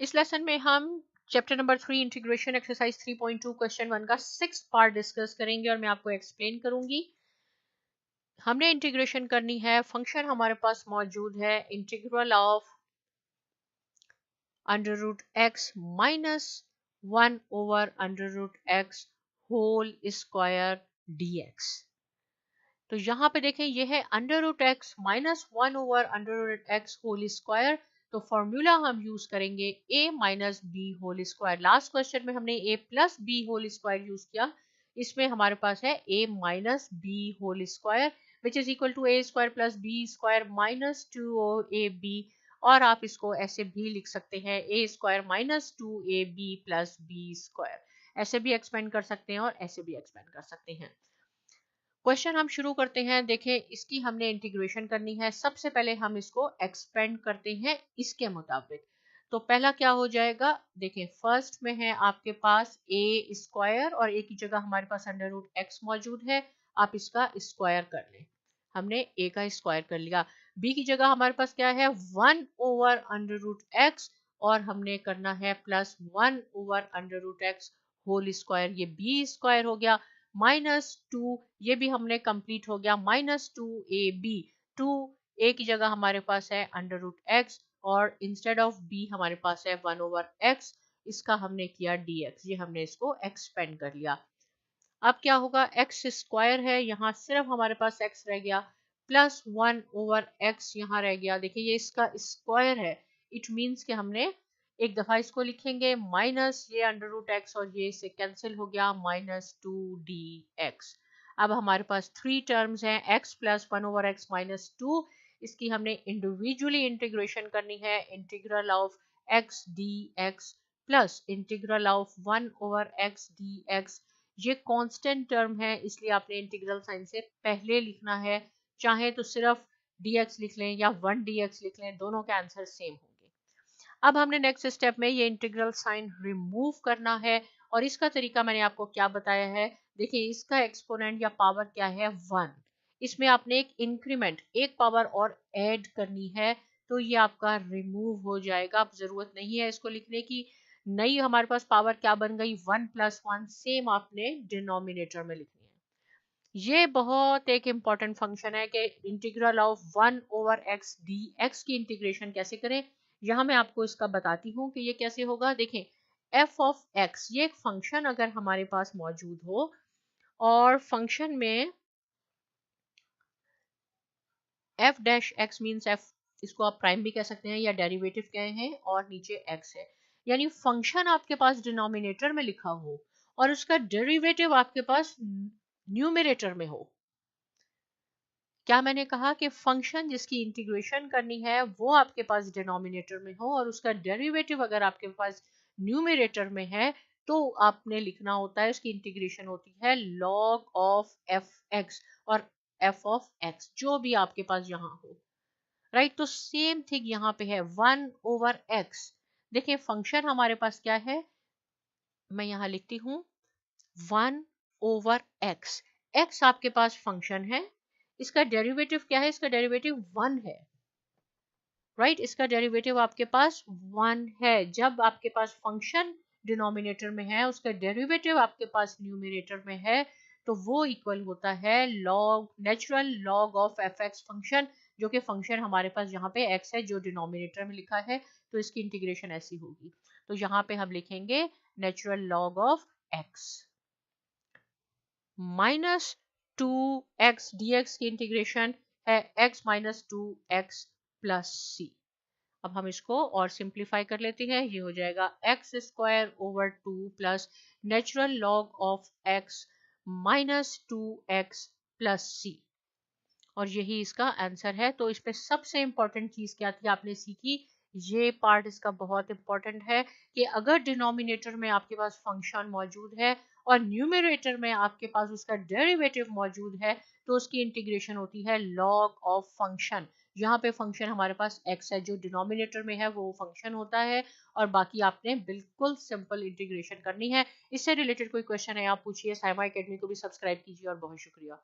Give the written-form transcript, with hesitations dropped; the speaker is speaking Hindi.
इस लेसन में हम chapter number 3 integration exercise 3.2 question 1 का 6th पार्ट डिस्कस करेंगे और मैं आपको एक्सप्लेन करूंगी। हमने इंटीग्रेशन करनी है, फंक्शन हमारे पास मौजूद है integral of under root x minus 1 over under root x whole square dx। तो यहाँ पे देखें ये है under root x minus 1 over under root x whole square. तो फॉर्मूला हम यूज करेंगे a minus b whole square. Last question में हमने a plus b whole square use किया, इसमें हमारे पास है a minus b whole square which is equal to a square plus b square minus 2ab। और आप इसको ऐसे भी लिख सकते हैं a square minus 2ab plus b square. ऐसे भी एक्सपेंड कर सकते हैं और ऐसे भी एक्सपेंड कर सकते हैं। क्वेश्चन हम शुरू करते हैं। देखें इसकी हमने इंटीग्रेशन करनी है। सबसे पहले हम इसको एक्सपेंड करते हैं इसके मुताबिक। तो पहला क्या हो जाएगा, देखें फर्स्ट में है आपके पास ए स्क्वायर और ए की जगह हमारे पास अंडर रूट एक्स मौजूद है। आप इसका स्क्वायर कर लें, हमने ए का स्क्वायर कर लिया। बी की जगह हमारे पास क्या है 1 ओवर अंडर रूट एक्स और हमने करना है plus 1 over under root x whole square, ये बी स्क्वायर हो गया माइनस 2, ये भी हमने कंप्लीट हो गया माइनस 2ab। 2a की जगह हमारे पास है अंडर रूट एक्स और इंस्टेड ऑफ b हमारे पास है 1 ओवर x, इसका हमने किया dx, ये हमने इसको एक्सपेंड कर लिया। अब क्या होगा, एक्स स्क्वायर है, यहाँ सिर्फ हमारे पास x रह गया प्लस 1 ओवर x यहाँ रह गया। देखिए ये इसका स्क्वायर है, इट मीन्स कि हमने एक दफा इसको लिखेंगे माइनस ये अंडर रूट एक्स और ये से कैंसिल हो गया माइनस 2dx। अब हमारे पास 3 टर्म्स हैं x plus 1 over x minus 2। इसकी हमने इंडिविजुअली इंटीग्रेशन करनी है। Integral of x dx plus integral of 1 over x dx। ये कांस्टेंट टर्म है इसलिए आपने इंटीग्रल साइन से पहले लिखना है। चाहे तो सिर्फ dx लिख लें या 1 dx लिख लें, दोनों के आंसर सेम होंगे। अब हमने नेक्स्ट स्टेप में ये इंटीग्रल साइन रिमूव करना है और इसका तरीका मैंने आपको क्या बताया है। देखिए इसका एक्सपोनेंट या पावर क्या है 1, इसमें आपने एक इंक्रीमेंट एक पावर और ऐड करनी है, तो ये आपका रिमूव हो जाएगा। अब जरूरत नहीं है इसको लिखने की। नई हमारे पास पावर क्या बन गई 1 प्लस 1, सेम आपने डिनोमिनेटर में लिखनी है। ये बहुत एक इंपॉर्टेंट फंक्शन है कि integral of 1 over x D x की इंटीग्रेशन कैसे करें। यहाँ मैं आपको इसका बताती हूँ कि ये कैसे होगा। देखें f ऑफ x, ये एक फंक्शन अगर हमारे पास मौजूद हो और फंक्शन में f dash x means f, इसको आप प्राइम भी कह सकते हैं या डेरिवेटिव कहे हैं, और नीचे x है, यानी फंक्शन आपके पास डिनोमिनेटर में लिखा हो और उसका डेरिवेटिव आपके पास न्यूमरेटर में हो। क्या मैंने कहा कि फंक्शन जिसकी इंटीग्रेशन करनी है वो आपके पास डिनोमिनेटर में हो और उसका डेरिवेटिव अगर आपके पास न्यूमरेटर में है तो आपने लिखना होता है, उसकी इंटीग्रेशन होती है log ऑफ एफ एक्स और एफ ऑफ एक्स, जो भी आपके पास यहाँ हो। राइट, तो सेम थिंग यहाँ पे है 1 ओवर एक्स। देखिए फंक्शन हमारे पास क्या है, मैं यहाँ लिखती हूँ 1 ओवर एक्स। एक्स आपके पास फंक्शन है, इसका डेरिवेटिव क्या है, इसका डेरिवेटिव 1 है। राइट, इसका डेरिवेटिव आपके पास 1 है। जब आपके पास फंक्शन डिनोमिनेटर में है, उसका डेरिवेटिव आपके पास न्यूमरेटर में है, तो वो इक्वल होता है log natural log of F x function, जो कि फंक्शन हमारे पास यहाँ पे x है जो डिनोमिनेटर में लिखा है, तो इसकी इंटीग्रेशन ऐसी होगी। तो यहाँ पे हम लिखेंगे natural log of x minus 2x dx की इंटीग्रेशन है x माइनस 2x प्लस सी। अब हम इसको और सिंप्लीफाई कर लेते हैं, ये हो जाएगा x square over 2 plus natural log of x minus 2x plus C, और यही इसका आंसर है। तो इस पे सबसे इंपॉर्टेंट चीज क्या थी आपने सीखी, ये पार्ट इसका बहुत इंपॉर्टेंट है कि अगर डिनोमिनेटर में आपके पास फंक्शन मौजूद है और न्यूमरेटर में आपके पास उसका डेरिवेटिव मौजूद है, तो उसकी इंटीग्रेशन होती है लॉग ऑफ फंक्शन। यहाँ पे फंक्शन हमारे पास x है, जो डिनोमिनेटर में है वो फंक्शन होता है, और बाकी आपने बिल्कुल सिंपल इंटीग्रेशन करनी है। इससे रिलेटेड कोई क्वेश्चन है आप पूछिए। साइमा एकेडमी को भी सब्सक्राइब कीजिए और बहुत शुक्रिया।